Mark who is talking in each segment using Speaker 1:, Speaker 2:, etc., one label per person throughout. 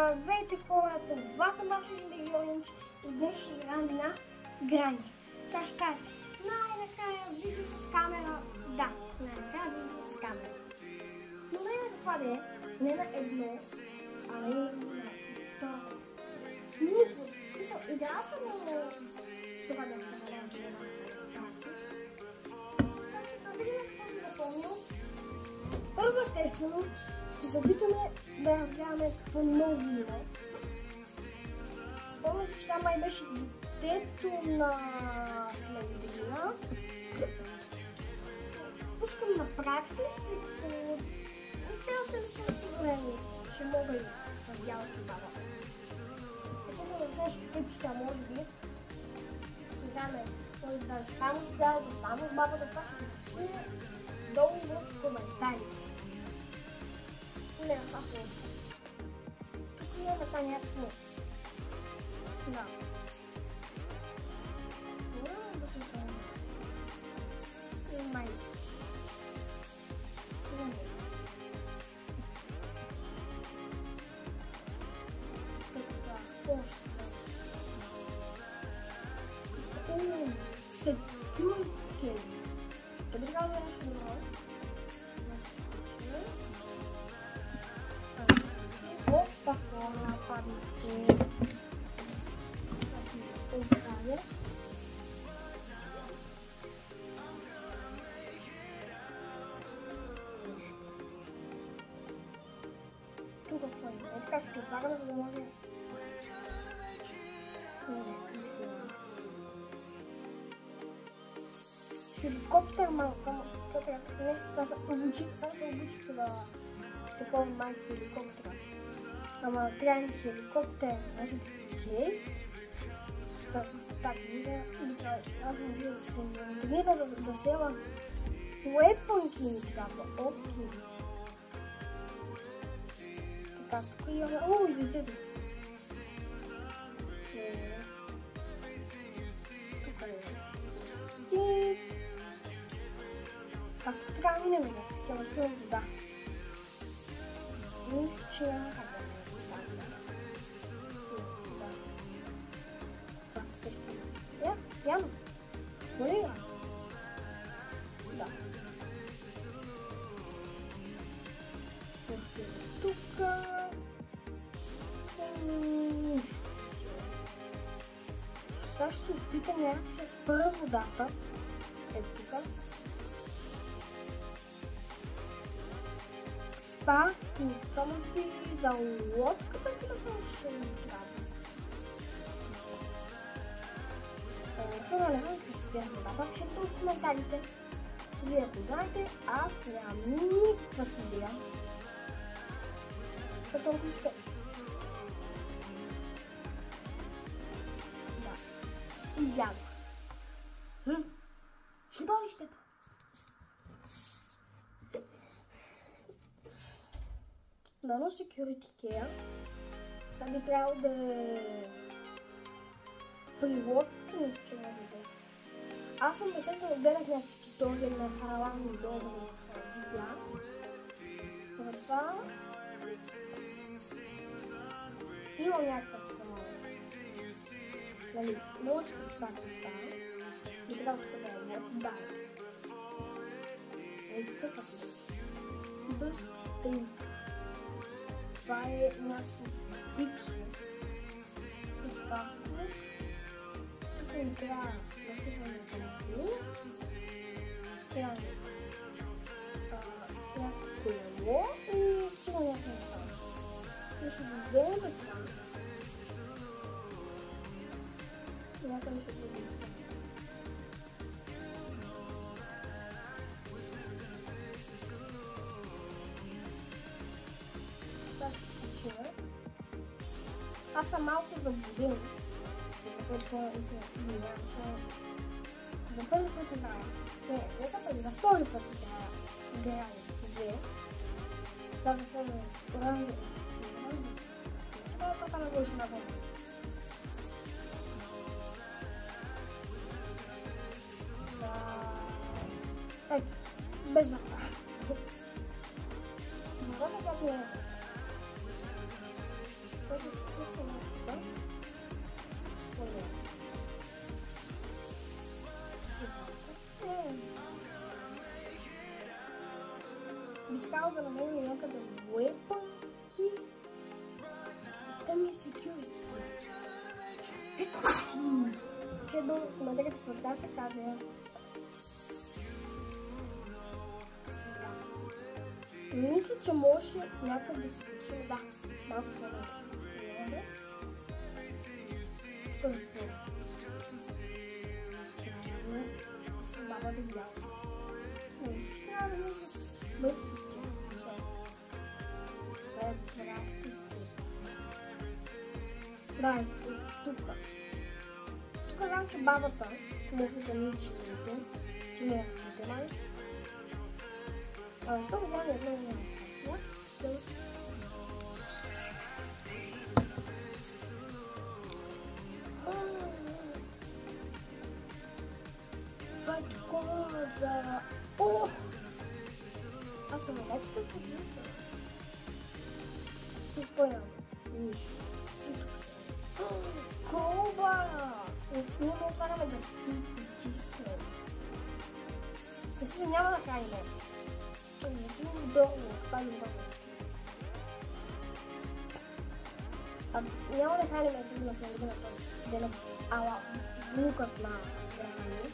Speaker 1: Здравейте хора, това съм аз Легионич и днес ще играем на Грани. Сега ще кажа, най-накрая видео с камера. Да, най-накрая видео с камера. Но не на това да е, не на едно, а на второ. Никой. Играл съм на това да се надявам, че не да се надявам. Първо естествено, ще се опитаме да разгледаме какво ново има. Спомням се, че там май беше детето на Слендина. Пускам на практис, като все още не съм сигурен, че мога ли с дяло тогава. Естествено, в следващите клипчета, може би, играме, може да даже само с дялото, само с бабата, това ще го долу в коментарите. Не, аз не. Тук имаме са някакво. Да. Да съм са. Май. Секюрки. Това трябва да нещо друго. Опа, хора, паднете. Сега си оставя. Тук какво е? Така ще отварям, за да може... Хеликоптер малко, това трябва да се обучи това такова малко хеликоптера. Ама трябва ни хеликоптер, може би окей. Так, аз съм бил да се интегрира, за да села уепонки ми трябва, окей. Така, тук имаме... О, и видите. Тук е. И... Както трябва да минем, си имам вода. Мисля, че няма как да не е. Яно. Моля я? Да. Тука. Сега ще опитам някак с първа водата. Ето тука. Спа, това може би за лодката, да съм ще ми трябва. Това не знам, че си бях вода, ще в коментарите. Вие ако знаете, аз нямам никаква студия. Като ключка. Да. Изядох. Чудовището. Дано Security Care. Сега би трябвало да е прилог, мисля, че не видя. Аз съм месец гледах някакви туториали на Харалан и долу в видеа. Затова имам някакъв нали, много си това да става. И трябва да бъде някакъв дай. Ето какъв е. Бърз тъй. Това е някакво пиксо. Изпахме. Тук не трябва да се върне към него. Трябва някакво колело и сега някакво неща. И ще го вземем без това. Някакво ще го вземем. Аз съм малко заблуден. За първи път играя. За втори път играя. Това за първи ранги. Това не го ще направя. Ето, без върта. Добре, как не е. да смотрите какво се каже. Мисля, че може някак да се случи. Да, малко се да. Баба да гледа. Да, тук. Тук знам, че бабата може да ни чистите. Не е да това няма едно няма. Това е такова за... О! Аз съм леко да подвижда. Какво е? Коба! Ние му отваряме да си почистим. Защото няма да храним. Долу, това е много. Няма да храним един на следа на този ден, ала внукът на грани.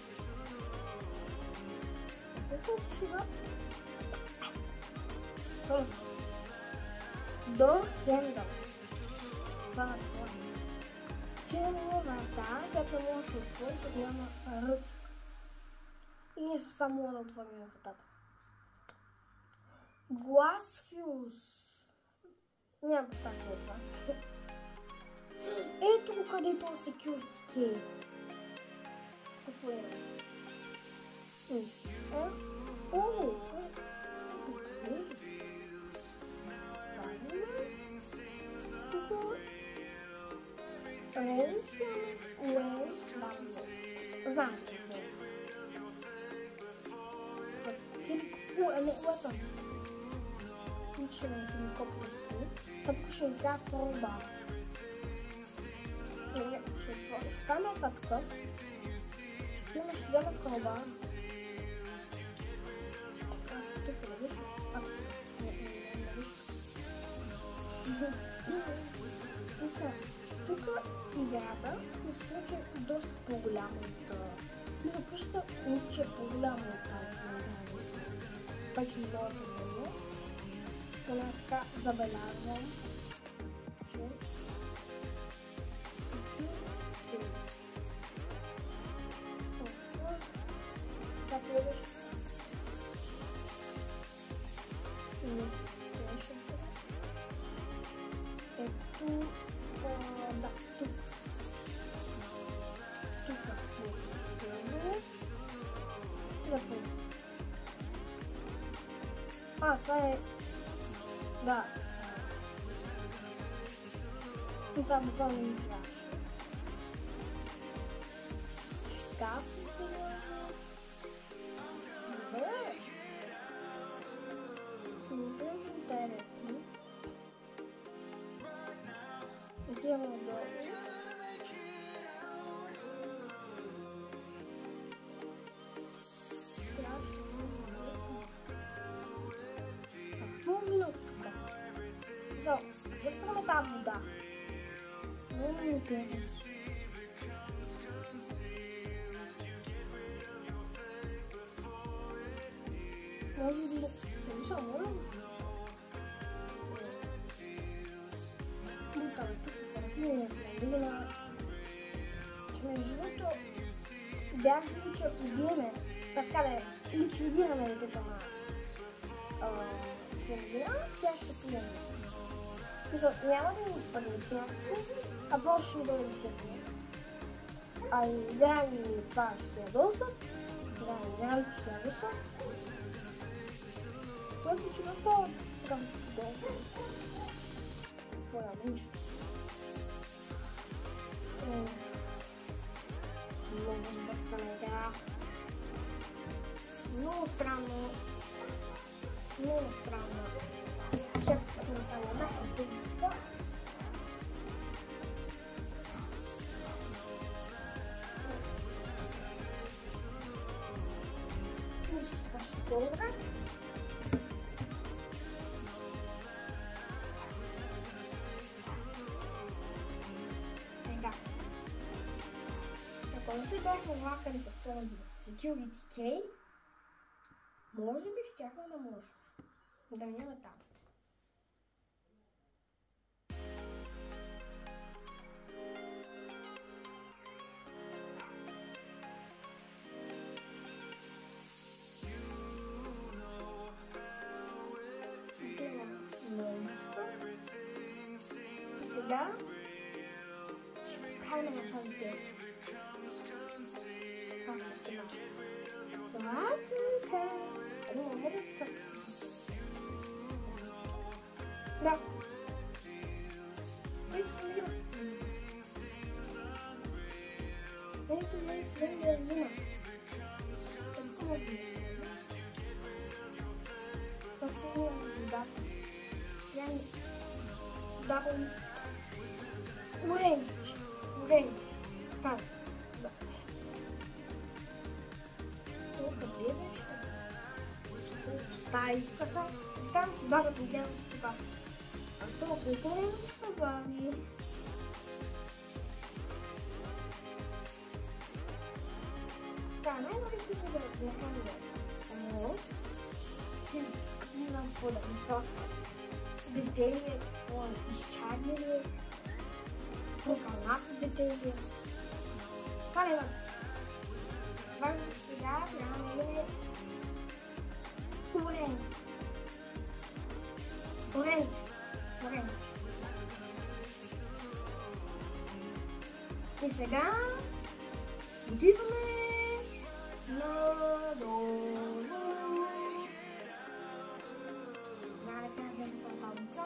Speaker 1: Не съм шива. До хендъл. Това е това. Силно врата, която може да се отвори, като няма рък. И ние са само да отворим вратата. Glass Fuse. Нямам представа това. Ето го където е security. Какво е? Включваме хеликоптерите, като ще игра труба. Ще стане факта. Има ще взема труба. Тук играта мисля, че е доста по-голяма от... Мисля, че е по-голяма от тази. Пък и много по-голяма. Това така забелязвам, че как видиш? Ето, да, тук. Това е... Да. И това буквално ми трябваше. Шкаф. Добре. Много интересно. Отиваме отдолу. Да спряме тази вода. Много ми интересно. Може би да са моля? Бутаме тук. Не знам. Между другото бях ли, че ако биеме, така да ликвидираме лицето на свинина, тя ще поеме. Няма да ни изпадне някакво, а просто ще бъде лицето. А и грани това ще ядосат, грани ще ядосат. Което че доста така долу. Какво няма нищо. Много сбъркана игра. Много странно. Много странно. Чакай, не само една секундичка. Нищо така ще по-добре. Сега. не се бяхме лакали с този Security Key, може би щяхме да можем. Да няма там. Сега ще покажем на този ден. Това е да. Там бабата делала това. А толкова не се бави. Сега най-добре си да направим. Но, не знам какво да мисля. Дете ли, изчадни ли, прокалнато дете ли. Това не знам. Важно сега трябва да е Orange. И сега отиваме надолу. Нека да влезем в таблица.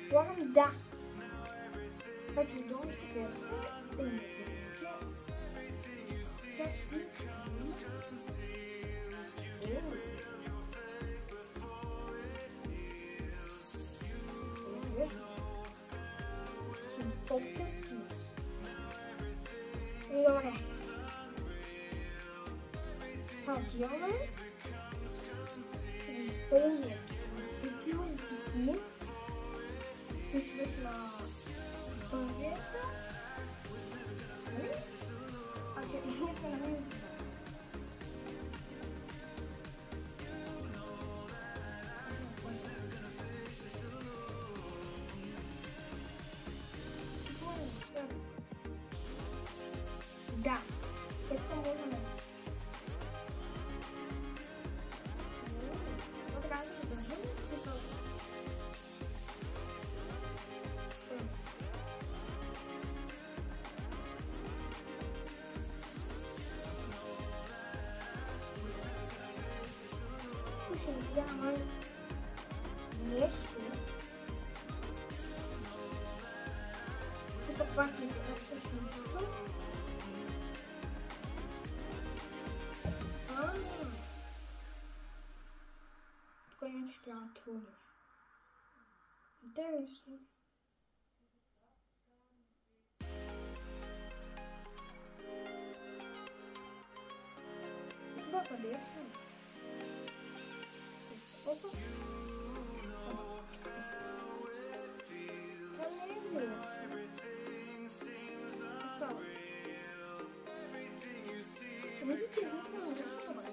Speaker 1: Слагам да. Значи долу ще гледате да имате. Добре. Отиваме. Изпълнение. Такива стихи. Пишваш на първията. А че ние се намерим. Да. Какво можем да вземам нещо. Тук пак не трябва с нищо. Тук нещо трябва да отворим. Интересно. Това къде съм? Опа. Това не е било. Посал. Видите, виждам да това.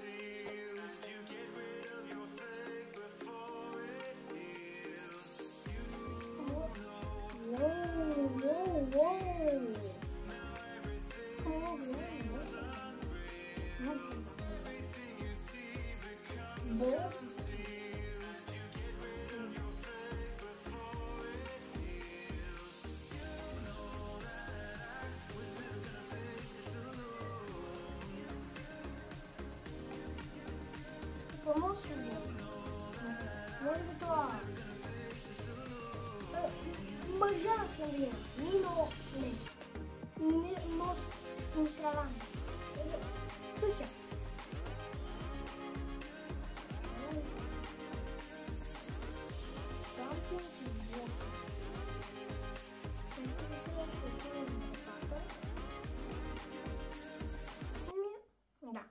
Speaker 1: Помощник. Може би това. Мъжа съм вие. Нино не. Не нос не страна. Същия. Да.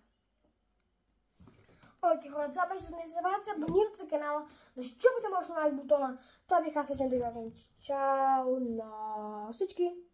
Speaker 1: хора, това беше, не забравяйте да абонирате се канала, да щупите мощно лайк бутона. Това бих аз лично да ви казвам. Чао на всички!